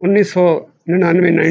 1999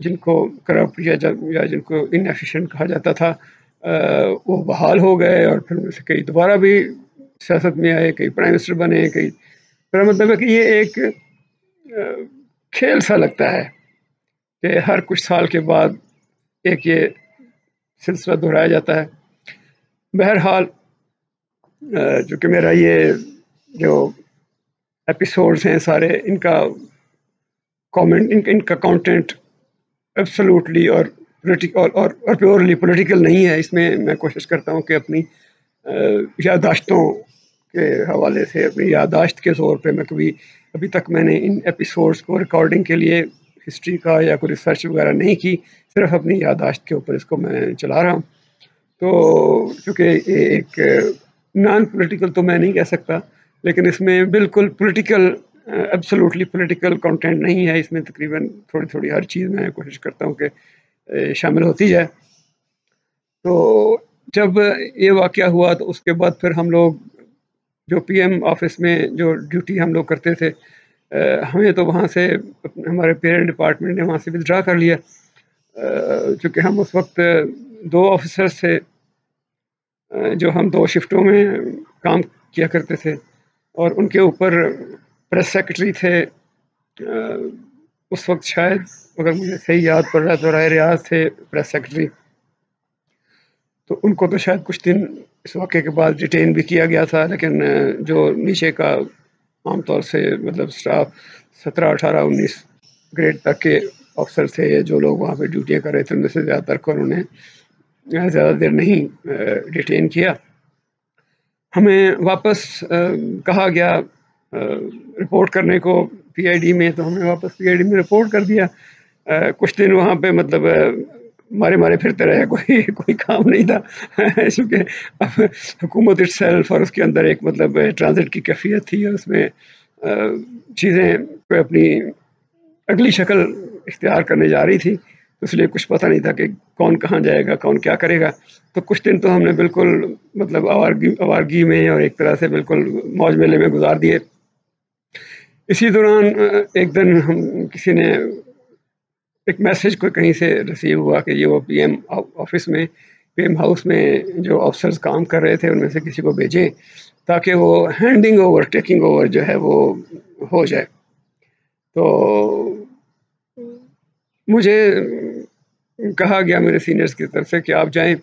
جن کو کرپٹ یا جن کو انیفیشینٹ کہا جاتا تھا وہ بحال ہو گئے، اور پھر ان سے کئی دوبارہ بھی سیاست میں آئے، کئی پرائم منسٹر بنے، کئی. میرا مطلب ہے کہ یہ ایک کھیل سا لگتا ہے کہ ہر کچھ سال کے بعد ایک یہ سلسلہ دہرایا جاتا ہے. بہرحال چونکہ میرا یہ جو ایپیسوڈز ہیں سارے، ان کا کامنٹ، ان کا کانٹینٹ ایبسولوٹلی اور پیورلی پولیٹیکل نہیں ہے. اس میں میں کوشش کرتا ہوں کہ اپنی یادداشتوں کے حوالے سے، اپنی یادداشت کے زور پہ، میں ابھی تک میں نے ان ایپیسوڈز کو ریکارڈنگ کے لیے ہسٹری کا یا کوئی ریسرچ وغیرہ نہیں کی، صرف اپنی یادداشت کے اوپر اس کو میں چلا رہا ہوں. تو چونکہ یہ ایک نان پولیٹیکل تو میں نہیں کہہ سکتا، لیکن اس میں بالکل پولیٹیکل، ایبسولوٹلی پولیٹیکل کانٹینٹ نہیں ہے. اس میں تقریباً تھوڑی تھوڑی ہر چیز میں کوشش کرتا ہوں کہ شامل ہوتی جائے. تو جب یہ واقعہ ہوا تو اس کے بعد پھر ہم لوگ جو پی ایم آفس میں جو ڈیوٹی ہم لوگ کرتے تھے، ہمیں تو وہاں سے ہمارے پیرنٹ ڈپارٹمنٹ نے وہاں سے ودڈرا کر لیا، چونکہ ہم اس وقت 2 آفیسرز تھے جو ہم 2 شفٹوں میں کام کیا کرتے تھے، اور ان کے اوپر پریس سیکرٹری تھے اس وقت، شاید اگر مجھے صحیح یاد پڑ رہا ہے تو رائے ریاض تھے پریس سیکرٹری. تو ان کو تو شاید کچھ دن اس واقعے کے بعد ڈیٹین بھی کیا گیا تھا، لیکن جو نیچے کا عام طور سے مطلب اسٹاف 17، 18، 19 گریڈ تک کے افسر تھے جو لوگ وہاں پہ ڈیوٹیاں کر رہے تھے، ان میں سے زیادہ تر کو انہوں نے زیادہ دیر نہیں ڈیٹین کیا. ہمیں واپس کہا گیا رپورٹ کرنے کو پی آئی ڈی میں، تو ہم نے واپس پی آئی ڈی میں رپورٹ کر دیا. کچھ دن وہاں پہ مطلب مارے پھرتے رہے، کوئی کام نہیں تھا، چونکہ اب حکومت اٹ سیلف اور اس کے اندر ایک مطلب ٹرانزٹ کی کیفیت تھی، اور اس میں چیزیں اپنی اگلی شکل اختیار کرنے جا رہی تھی، تو اس لیے کچھ پتہ نہیں تھا کہ کون کہاں جائے گا، کون کیا کرے گا. تو کچھ دن تو ہم نے بالکل مطلب آوارگی میں اور ایک طرح سے بالکل موج میلے میں گزار دیے. اسی دوران ایک دن کسی نے ایک میسج کو کہیں سے ریسیو ہوا کہ یہ وہ پی ایم آفس میں، پی ایم ہاؤس میں جو افسرز کام کر رہے تھے ان میں سے کسی کو بھیجیں تاکہ وہ ہینڈنگ اوور، ٹیکنگ اوور جو ہے وہ ہو جائے. تو مجھے کہا گیا میرے سینئرز کی طرف سے کہ آپ جائیں.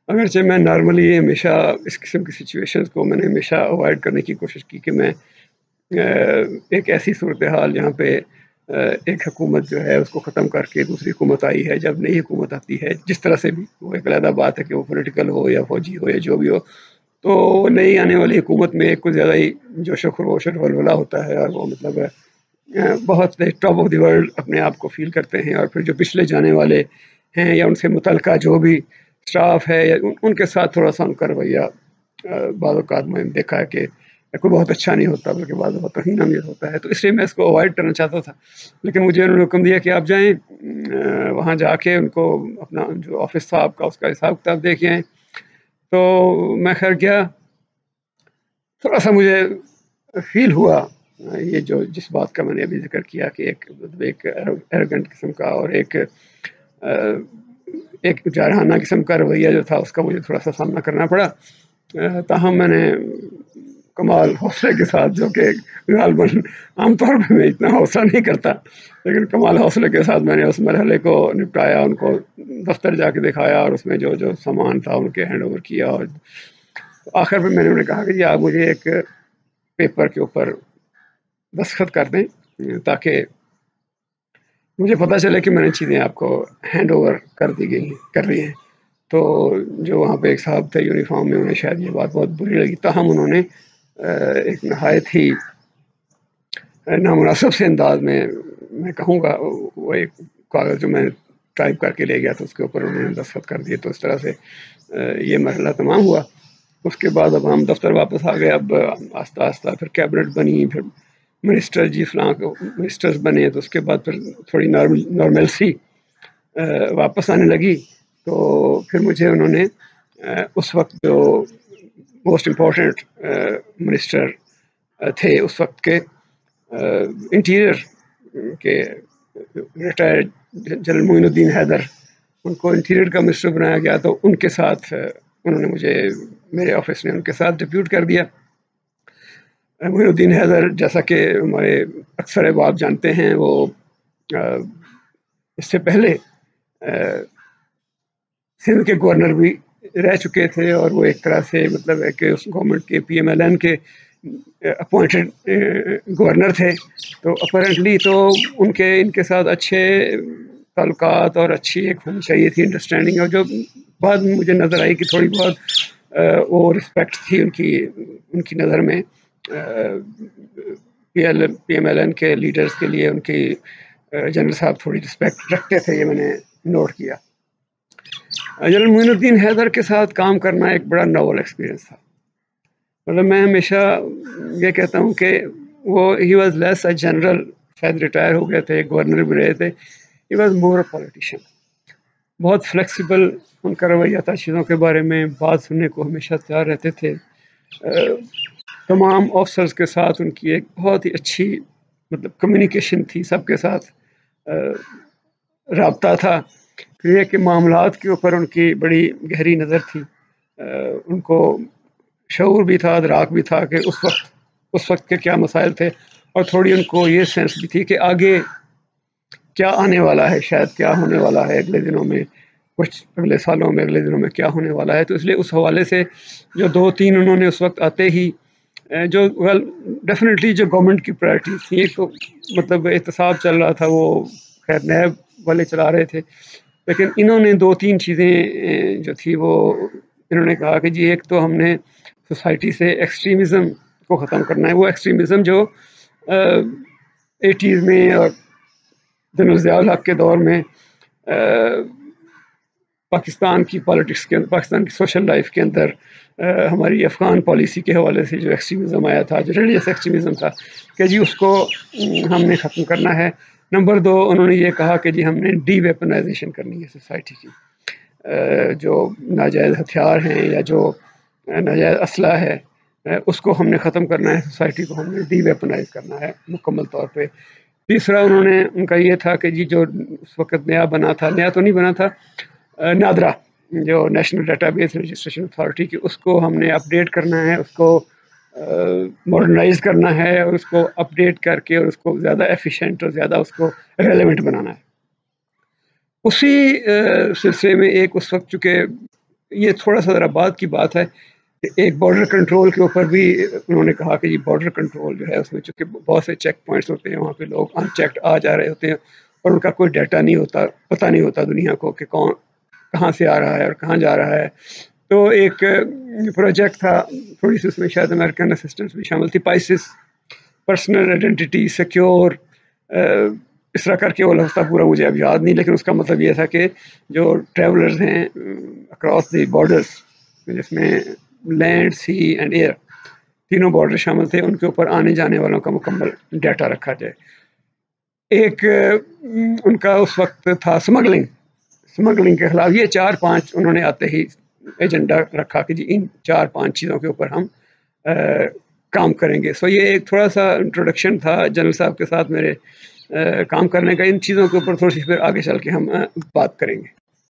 اگرچہ میں نارملی ہمیشہ اس قسم کی سچویشنز کو میں نے ہمیشہ اوائڈ کرنے کی کوشش کی کہ میں ایک ایسی صورتحال جہاں پہ ایک حکومت جو ہے اس کو ختم کر کے دوسری حکومت آئی ہے، جب نئی حکومت آتی ہے جس طرح سے بھی، وہ ایک علیحدہ بات ہے کہ وہ پولیٹیکل ہو یا فوجی ہو یا جو بھی ہو، تو نئی آنے والی حکومت میں کچھ زیادہ ہی جوش و خروش اور ولولہ ہوتا ہے، اور وہ مطلب بہت ٹاپ آف دی ورلڈ اپنے آپ کو فیل کرتے ہیں. اور پھر جو پچھلے جانے والے ہیں یا ان سے متعلقہ جو بھی اسٹاف ہے یا ان کے ساتھ تھوڑا سا ان کا رویہ بعض اوقات میں دیکھا ہے کہ کوئی بہت اچھا نہیں ہوتا، بلکہ بعض اوقات توہین امیز ہوتا ہے. تو اس لیے میں اس کو اوائڈ کرنا چاہتا تھا، لیکن مجھے انہوں نے حکم دیا کہ آپ جائیں وہاں جا کے ان کو اپنا جو آفس تھا آپ کا اس کا حساب کتاب دے کے آئیں. تو میں خیر گیا. تھوڑا سا مجھے فیل ہوا یہ جو جس بات کا میں نے ابھی ذکر کیا کہ ایک ایروگنٹ قسم کا اور ایک جارحانہ قسم کا رویہ جو تھا اس کا مجھے تھوڑا سا سامنا کرنا پڑا. تاہم میں نے کمال حوصلے کے ساتھ، جو کہ غالباً عام طور پہ میں اتنا حوصلہ نہیں کرتا، لیکن کمال حوصلے کے ساتھ میں نے اس مرحلے کو نپٹایا. ان کو دفتر جا کے دکھایا اور اس میں جو سامان تھا ان کے ہینڈ اوور کیا، اور آخر میں میں نے انہیں کہا کہ جی آپ مجھے ایک پیپر کے اوپر دستخط کر دیں تاکہ مجھے پتہ چلے کہ میں نے چیزیں آپ کو ہینڈ اوور کر رہی ہیں. تو جو وہاں پہ ایک صاحب تھے یونیفارم میں، انہیں شاید یہ بات بہت بری لگی، تاہم انہوں نے ایک نہایت ہی نامناسب سے انداز میں کہوں گا، وہ ایک کاغذ جو میں ٹائپ کر کے لے گیا تو اس کے اوپر انہوں نے دستخط کر دیے. تو اس طرح سے یہ مرحلہ تمام ہوا. اس کے بعد اب ہم دفتر واپس آ گئے. اب آہستہ آہستہ پھر کیبنٹ بنی، پھر منسٹر جی فلاں منسٹرز بنے، تو اس کے بعد پھر تھوڑی نارملسی واپس آنے لگی. تو پھر مجھے انہوں نے اس وقت جو موسٹ امپورٹنٹ منسٹر تھے اس وقت کے انٹیریئر کے ریٹائرڈ جنرل معین الدین حیدر، ان کو انٹیریئر کا منسٹر بنایا گیا، تو ان کے ساتھ انہوں نے مجھے، میرے آفس نے ان کے ساتھ ڈپیوٹ کر دیا۔ معین الدین حیدر جیسا کہ ہمارے اکثر احباب جانتے ہیں، وہ اس سے پہلے سندھ کے گورنر بھی رہ چکے تھے، اور وہ ایک طرح سے مطلب ہے کہ اس گورنمنٹ کے PMLN کے اپوائنٹڈ گورنر تھے۔ تو اپیرنٹلی تو ان کے ساتھ اچھے تعلقات اور اچھی ایک ہونی چاہیے تھی انڈرسٹینڈنگ، اور جو بعد میں مجھے نظر آئی کہ تھوڑی بہت وہ رسپیکٹ تھی ان کی نظر میں PMLN کے لیڈرز کے لیے، ان کی جنرل صاحب تھوڑی رسپیکٹ رکھتے تھے، یہ میں نے نوٹ کیا۔ جنرل معین الدین حیدر کے ساتھ کام کرنا ایک بڑا ناول ایکسپیرئنس تھا۔ مطلب میں ہمیشہ یہ کہتا ہوں کہ وہ he was less a general, شاید ریٹائر ہو گئے تھے، گورنر بھی رہے تھے، he was more a politician. بہت فلیکسیبل ان کا رویہ تھا، چیزوں کے بارے میں بات سننے کو ہمیشہ تیار رہتے تھے۔ تمام آفسرز کے ساتھ ان کی ایک بہت ہی اچھی مطلب کمیونیکیشن تھی، سب کے ساتھ رابطہ تھا۔ یہ کہ معاملات کے اوپر ان کی بڑی گہری نظر تھی، ان کو شعور بھی تھا، ادراک بھی تھا کہ اس وقت کے کیا مسائل تھے، اور تھوڑی ان کو یہ سینس بھی تھی کہ آگے کیا آنے والا ہے، شاید کیا ہونے والا ہے اگلے دنوں میں، کچھ اگلے سالوں میں، اگلے دنوں میں کیا ہونے والا ہے۔ تو اس لیے اس حوالے سے جو 2-3 انہوں نے اس وقت آتے ہی جو ڈیفینیٹلی جو گورنمنٹ کی پرائرٹیز تھی، ایک تو مطلب احتساب چل رہا تھا، وہ خیر نیب والے چلا رہے تھے، لیکن انہوں نے 2-3 چیزیں جو تھی وہ انہوں نے کہا کہ جی ایک تو ہم نے سوسائٹی سے ایکسٹریمزم کو ختم کرنا ہے، وہ ایکسٹریمزم جو 80s میں اور جنرل ضیاء الحق کے دور میں پاکستان کی پالیٹکس کے اندر، پاکستان کی سوشل لائف کے اندر ہماری افغان پالیسی کے حوالے سے جو ایکسٹریمزم آیا تھا، جو ریلیجس ایکسٹریمزم تھا، کہ جی اس کو ہم نے ختم کرنا ہے۔ نمبر 2 انہوں نے یہ کہا کہ جی ہم نے ڈی ویپنائزیشن کرنی ہے سوسائٹی کی، جو ناجائز ہتھیار ہیں یا جو ناجائز اسلحہ ہے اس کو ہم نے ختم کرنا ہے، سوسائٹی کو ہم نے ڈی ویپنائز کرنا ہے مکمل طور پہ۔ تیسرا ان کا یہ تھا کہ جی جو اس وقت نیا بنا تھا، نیا تو نہیں بنا تھا، نادرا جو national data base registration authority کی، اس کو ہم نے اپڈیٹ کرنا ہے، اس کو ماڈرنائز کرنا ہے، اور اس کو اپڈیٹ کر کے اور اس کو زیادہ ایفیشینٹ اور زیادہ اس کو ریلیونٹ بنانا ہے۔ اسی سلسلے میں ایک اس وقت، چونکہ یہ تھوڑا سا ذرا بعد کی بات ہے، ایک بارڈر کنٹرول کے اوپر بھی انہوں نے کہا کہ جی بارڈر کنٹرول جو ہے اس میں چونکہ بہت سے چیک پوائنٹس ہوتے ہیں، وہاں پہ لوگ ان چیکڈ آ جا رہے ہوتے ہیں اور ان کا کوئی ڈیٹا نہیں ہوتا، پتہ نہیں ہوتا دنیا کو کہ کون کہاں سے آ رہا ہے اور کہاں جا رہا ہے۔ تو ایک پروجیکٹ تھا، تھوڑی سی اس میں شاید امریکن اسسٹنس بھی شامل تھی، پائسس پرسنل آئیڈینٹی سیکیور، اس طرح کر کے وہ لفظ پورا مجھے اب یاد نہیں، لیکن اس کا مطلب یہ تھا کہ جو ٹریولرز ہیں اکراس دی بارڈرز، جس میں لینڈ، سی اینڈ ایئر تینوں بارڈر شامل تھے، ان کے اوپر آنے جانے والوں کا مکمل ڈیٹا رکھا جائے۔ ایک ان کا اس وقت تھا اسمگلنگ کے خلاف، یہ 4-5 انہوں نے آتے ہی ایجنڈا رکھا کہ جی ان 4-5 چیزوں کے اوپر ہم کام کریں گے۔ سو یہ ایک تھوڑا سا انٹروڈکشن تھا جنرل صاحب کے ساتھ میرے کام کرنے کا۔ ان چیزوں کے اوپر تھوڑی سی پھر آگے چل کے ہم بات کریں گے۔